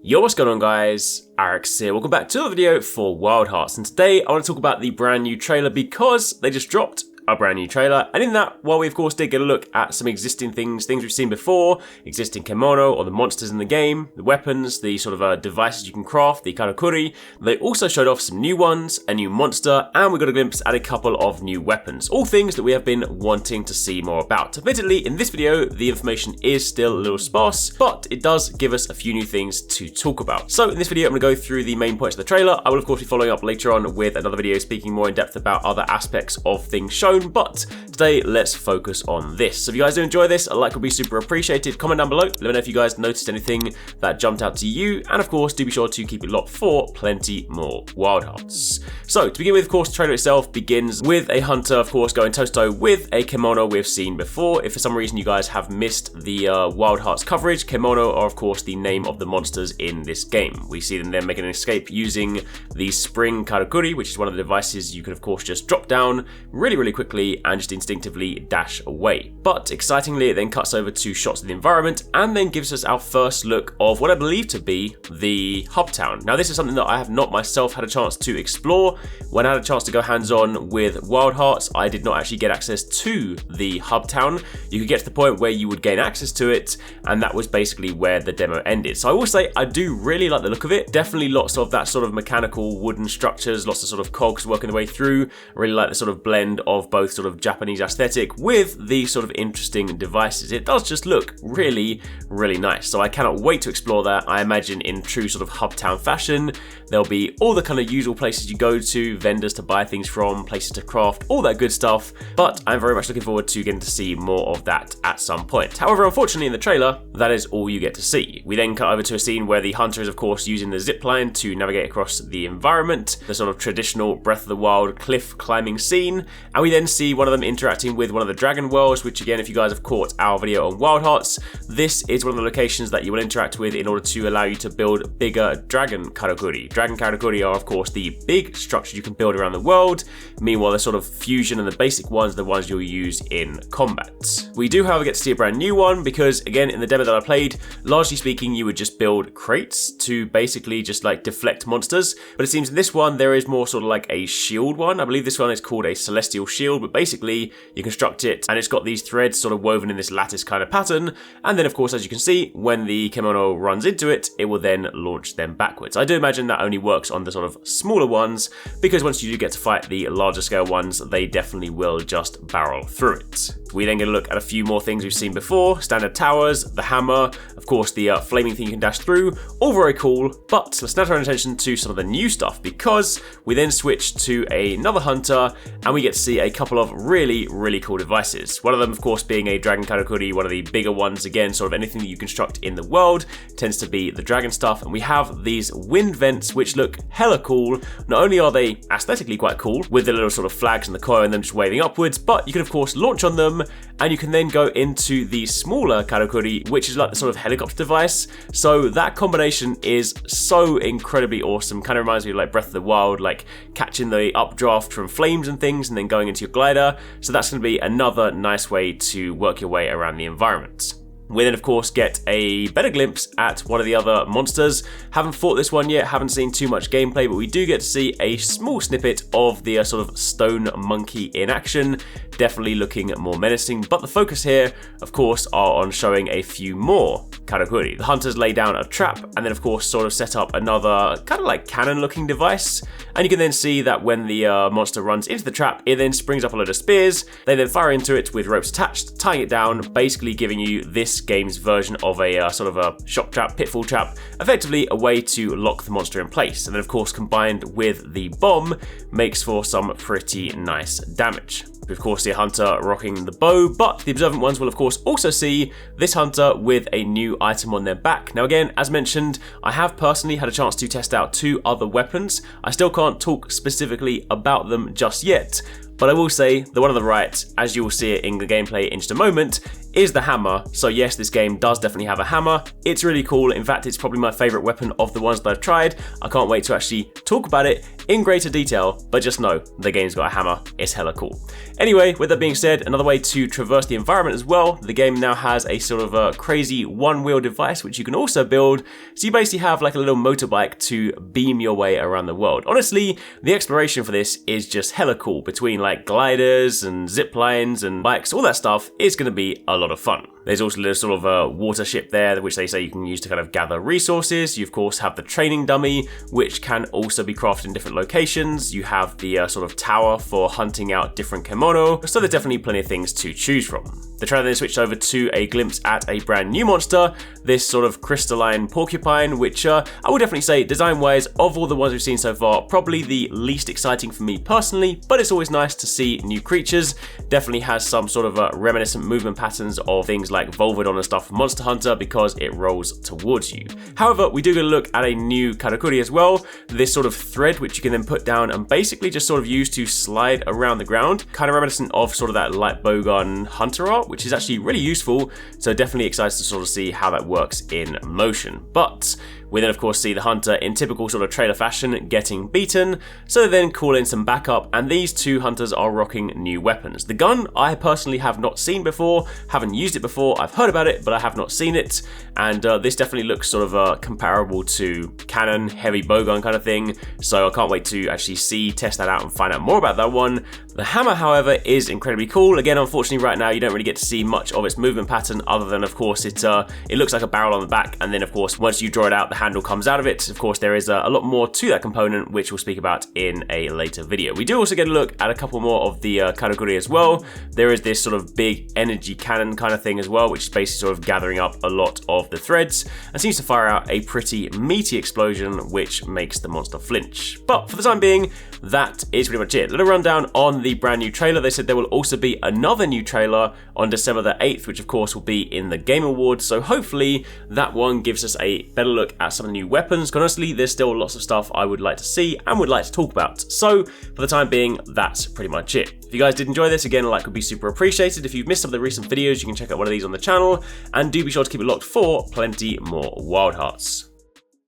Yo, what's going on guys? Arekkz here, welcome back to another video for Wild Hearts, and today I want to talk about the brand new trailer because they just dropped a brand new trailer, and in that, while we of course did get a look at some existing things we've seen before, existing Kemono or the monsters in the game, the weapons, the sort of devices you can craft, the Karakuri, they also showed off some new ones, a new monster, and we got a glimpse at a couple of new weapons, all things that we have been wanting to see more about. Admittedly, in this video, the information is still a little sparse, but it does give us a few new things to talk about. So in this video, I'm going to go through the main points of the trailer. I will of course be following up later on with another video speaking more in depth about other aspects of things shown, but today let's focus on this. So if you guys do enjoy this, a like would be super appreciated. Comment down below, let me know if you guys noticed anything that jumped out to you, and of course do be sure to keep it locked for plenty more Wild Hearts. So to begin with, of course, the trailer itself begins with a hunter, of course, going toe-to-toe with a Kemono we've seen before. If for some reason you guys have missed the Wild Hearts coverage, Kemono are of course the name of the monsters in this game. We see them then making an escape using the spring Karakuri, which is one of the devices you can of course just drop down really quickly and just instinctively dash away. But excitingly, it then cuts over to shots of the environment and then gives us our first look of what I believe to be the hub town. Now this is something that I have not myself had a chance to explore. When I had a chance to go hands-on with Wild Hearts, I did not actually get access to the hub town. You could get to the point where you would gain access to it, and that was basically where the demo ended. So I will say I do really like the look of it. Definitely lots of that sort of mechanical wooden structures, lots of sort of cogs working their way through. I really like the sort of blend of both sort of Japanese aesthetic with the sort of interesting devices. It does just look really nice. So I cannot wait to explore that. I imagine in true sort of hub town fashion, there'll be all the kind of usual places you go to, vendors to buy things from, places to craft, all that good stuff. But I'm very much looking forward to getting to see more of that at some point. However, unfortunately in the trailer, that is all you get to see. We then cut over to a scene where the hunter is of course using the zipline to navigate across the environment, the sort of traditional Breath of the Wild cliff climbing scene, and we then see one of them interacting with one of the dragon worlds, which again, if you guys have caught our video on Wild Hearts, this is one of the locations that you will interact with in order to allow you to build bigger dragon Karakuri. Dragon Karakuri are of course the big structures you can build around the world, meanwhile the sort of fusion and the basic ones are the ones you'll use in combat. We do however get to see a brand new one because again, in the demo that I played, largely speaking you would just build crates to basically just like deflect monsters, but it seems in this one there is more sort of like a shield one. I believe this one is called a celestial shield, but basically you construct it and it's got these threads sort of woven in this lattice kind of pattern, and then of course as you can see, when the Kemono runs into it, it will then launch them backwards. I do imagine that only works on the sort of smaller ones, because once you do get to fight the larger scale ones, they definitely will just barrel through it. We then get a look at a few more things we've seen before, standard towers, the hammer, of course the flaming thing you can dash through, all very cool, but let's now turn our attention to some of the new stuff, because we then switch to another hunter and we get to see a couple of really cool devices. One of them of course being a dragon Karakuri, one of the bigger ones, again sort of anything that you construct in the world tends to be the dragon stuff, and we have these wind vents which look hella cool. Not only are they aesthetically quite cool with the little sort of flags and the coil and them just waving upwards, but you can of course launch on them and you can then go into the smaller Karakuri, which is like the sort of helicopter device. So that combination is so incredibly awesome. Kind of reminds me of like Breath of the Wild, like catching the updraft from flames and things and then going into your glider. So that's going to be another nice way to work your way around the environment. We then of course get a better glimpse at one of the other monsters. Haven't fought this one yet, haven't seen too much gameplay, but we do get to see a small snippet of the sort of stone monkey in action. Definitely looking more menacing, but the focus here of course are on showing a few more Karakuri. The hunters lay down a trap and then of course sort of set up another kind of like cannon looking device, and you can then see that when the monster runs into the trap, it then springs up a load of spears. They then fire into it with ropes attached, tying it down, basically giving you this game's version of a sort of a shock trap, pitfall trap, effectively a way to lock the monster in place, and then of course combined with the bomb makes for some pretty nice damage. We of course see a hunter rocking the bow, but the observant ones will of course also see this hunter with a new item on their back. Now again, as mentioned, I have personally had a chance to test out 2 other weapons. I still can't talk specifically about them just yet, but I will say the one on the right, as you will see it in the gameplay in just a moment, is the hammer. So yes, this game does definitely have a hammer. It's really cool. In fact, it's probably my favorite weapon of the ones that I've tried. I can't wait to actually talk about it in greater detail, but just know the game's got a hammer. It's hella cool. Anyway, with that being said, another way to traverse the environment as well, the game now has a sort of a crazy one-wheel device which you can also build. So you basically have like a little motorbike to beam your way around the world. Honestly, the exploration for this is just hella cool. Between like gliders and zip lines and bikes, all that stuff is going to be a lot of fun. There's also a little sort of a water ship there, which they say you can use to kind of gather resources. You of course have the training dummy, which can also be crafted in different locations. You have the sort of tower for hunting out different Kemono. So there's definitely plenty of things to choose from. The trailer then switched over to a glimpse at a brand new monster, this sort of crystalline porcupine, which I would definitely say design-wise, of all the ones we've seen so far, probably the least exciting for me personally, but it's always nice to see new creatures. Definitely has some sort of reminiscent movement patterns of things like Volvidon and stuff from Monster Hunter because it rolls towards you. However, we do get a look at a new Karakuri as well, this sort of thread which you can then put down and basically just sort of use to slide around the ground, kind of reminiscent of sort of that light bowgun hunter art, which is actually really useful, so definitely excited to sort of see how that works in motion. But we then of course see the hunter in typical sort of trailer fashion getting beaten, so they then call in some backup, and these two hunters are rocking new weapons. The gun I personally have not seen before, haven't used it before, I've heard about it but I have not seen it, and this definitely looks sort of comparable to cannon, heavy bowgun kind of thing, so I can't wait to actually test that out and find out more about that one. The hammer, however, is incredibly cool. Again, unfortunately right now you don't really get to see much of its movement pattern other than of course it looks like a barrel on the back, and then of course once you draw it out the handle comes out of it. Of course there is a lot more to that component which we'll speak about in a later video. We do also get a look at a couple more of the Karakuri as well. There is this sort of big energy cannon kind of thing as well, which is basically sort of gathering up a lot of the threads and seems to fire out a pretty meaty explosion which makes the monster flinch. But for the time being, that is pretty much it. Little rundown on the brand new trailer. They said there will also be another new trailer on December the 8th, which of course will be in the Game Awards, so hopefully that one gives us a better look at some of the new weapons. Honestly, there's still lots of stuff I would like to see and would like to talk about. So for the time being, that's pretty much it. If you guys did enjoy this, again, a like would be super appreciated. If you've missed some of the recent videos, you can check out one of these on the channel, and do be sure to keep it locked for plenty more Wild Hearts.